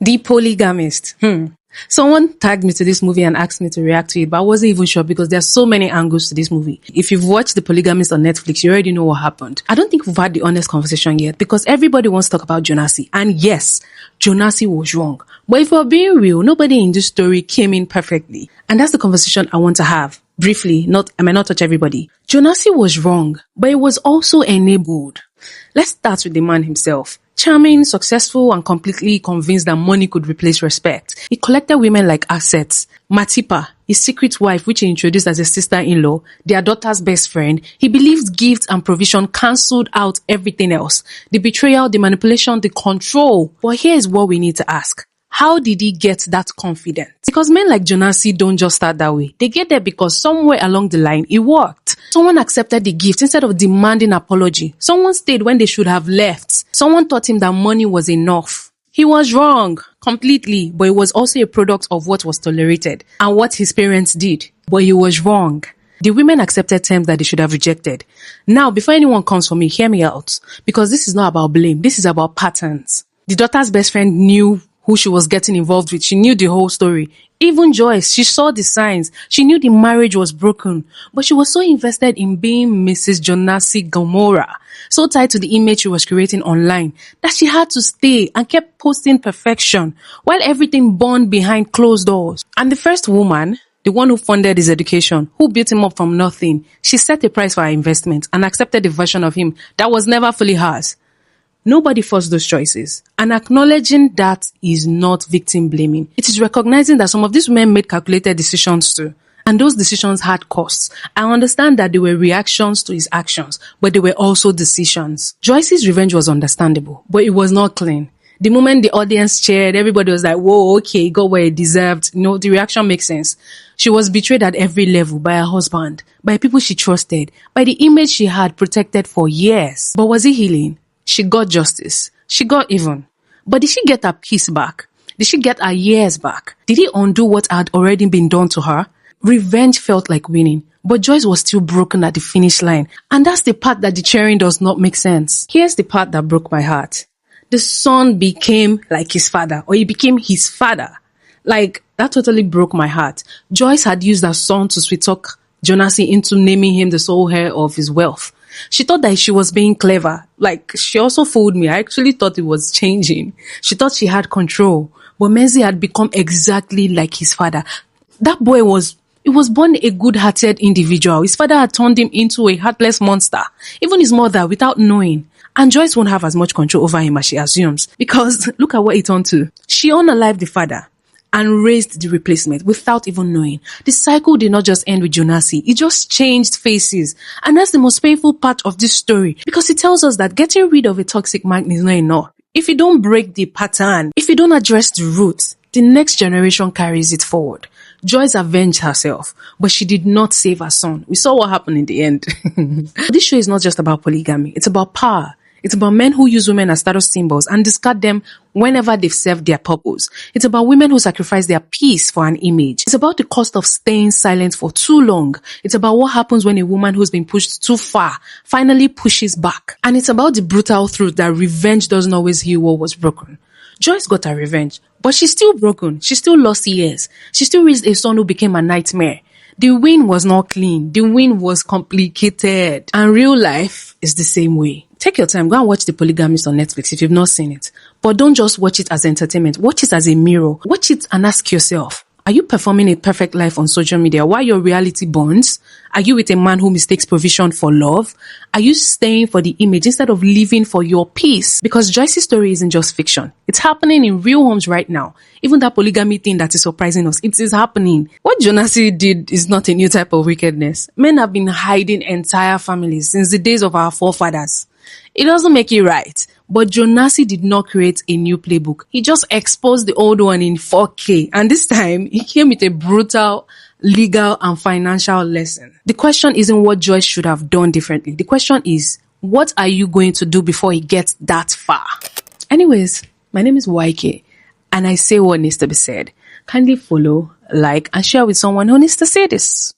The Polygamist. Someone tagged me to this movie and asked me to react to it, but I wasn't even sure because there are so many angles to this movie. If you've watched The Polygamist on Netflix, you already know what happened. I don't think we've had the honest conversation yet because everybody wants to talk about Jonasi. And yes, Jonasi was wrong. But if we're being real, nobody in this story came in perfectly. And that's the conversation I want to have. Briefly, I might not touch everybody. Jonasi was wrong, but it was also enabled. Let's start with the man himself. Charming, successful, and completely convinced that money could replace respect. He collected women like assets. Matipa, his secret wife, which he introduced as a sister-in-law, their daughter's best friend, he believed gifts and provision cancelled out everything else. The betrayal, the manipulation, the control. But here is what we need to ask. How did he get that confidence? Because men like Jonasi don't just start that way. They get there because somewhere along the line, it worked. Someone accepted the gift instead of demanding apology. Someone stayed when they should have left. Someone taught him that money was enough. He was wrong, completely, but it was also a product of what was tolerated and what his parents did. But he was wrong. The women accepted terms that they should have rejected. Now, before anyone comes for me, hear me out. Because this is not about blame. This is about patterns. The daughter's best friend knew who she was getting involved with. She knew the whole story. Even Joyce, she saw the signs. She knew the marriage was broken. But she was so invested in being Mrs. Jonasi Gomorrah, so tied to the image she was creating online, that she had to stay and kept posting perfection while everything burned behind closed doors. And the first woman, the one who funded his education, who built him up from nothing, she set a price for her investment and accepted a version of him that was never fully hers. Nobody forced those choices. And acknowledging that is not victim blaming. It is recognizing that some of these women made calculated decisions too. And those decisions had costs. I understand that they were reactions to his actions, but they were also decisions. Joyce's revenge was understandable, but it was not clean. The moment the audience cheered, everybody was like, whoa, okay, got what it deserved. The reaction makes sense. She was betrayed at every level by her husband, by people she trusted, by the image she had protected for years. But was it healing? She got justice. She got even. But did she get her peace back? Did she get her years back? Did he undo what had already been done to her? Revenge felt like winning, but Joyce was still broken at the finish line. And that's the part that the cheering does not make sense. Here's the part that broke my heart. The son became like his father, or he became his father. Like, that totally broke my heart. Joyce had used her son to sweet talk Jonasi into naming him the sole heir of his wealth. She thought that she was being clever. Like, she also fooled me. I actually thought it was changing. She thought she had control. But Menzi had become exactly like his father. That boy was born a good-hearted individual. His father had turned him into a heartless monster. Even his mother, without knowing. And Joyce won't have as much control over him as she assumes. Because look at what he turned to. She unalived the father and raised the replacement without even knowing. The cycle did not just end with Jonasi. It just changed faces. And that's the most painful part of this story. Because it tells us that getting rid of a toxic man is not enough. If you don't break the pattern, if you don't address the roots, the next generation carries it forward. Joyce avenged herself, but she did not save her son. We saw what happened in the end. This show is not just about polygamy. It's about power. It's about men who use women as status symbols and discard them whenever they've served their purpose. It's about women who sacrifice their peace for an image. It's about the cost of staying silent for too long. It's about what happens when a woman who's been pushed too far finally pushes back. And it's about the brutal truth that revenge doesn't always heal what was broken. Joyce got her revenge, but she's still broken. She still lost years. She still raised a son who became a nightmare. The win was not clean. The win was complicated. And real life is the same way. Take your time. Go and watch The Polygamist on Netflix if you've not seen it. But don't just watch it as entertainment. Watch it as a mirror. Watch it and ask yourself, are you performing a perfect life on social media while your reality burns? Are you with a man who mistakes provision for love? Are you staying for the image instead of living for your peace? Because Joyce's story isn't just fiction. It's happening in real homes right now. Even that polygamy thing that is surprising us, it is happening. What Jonasi did is not a new type of wickedness. Men have been hiding entire families since the days of our forefathers. It doesn't make it right. But Jonasi did not create a new playbook. He just exposed the old one in 4K. And this time, he came with a brutal legal and financial lesson. The question isn't what Joyce should have done differently. The question is, what are you going to do before he gets that far? Anyways, my name is YK, and I say what needs to be said. Kindly follow, like, and share with someone who needs to say this.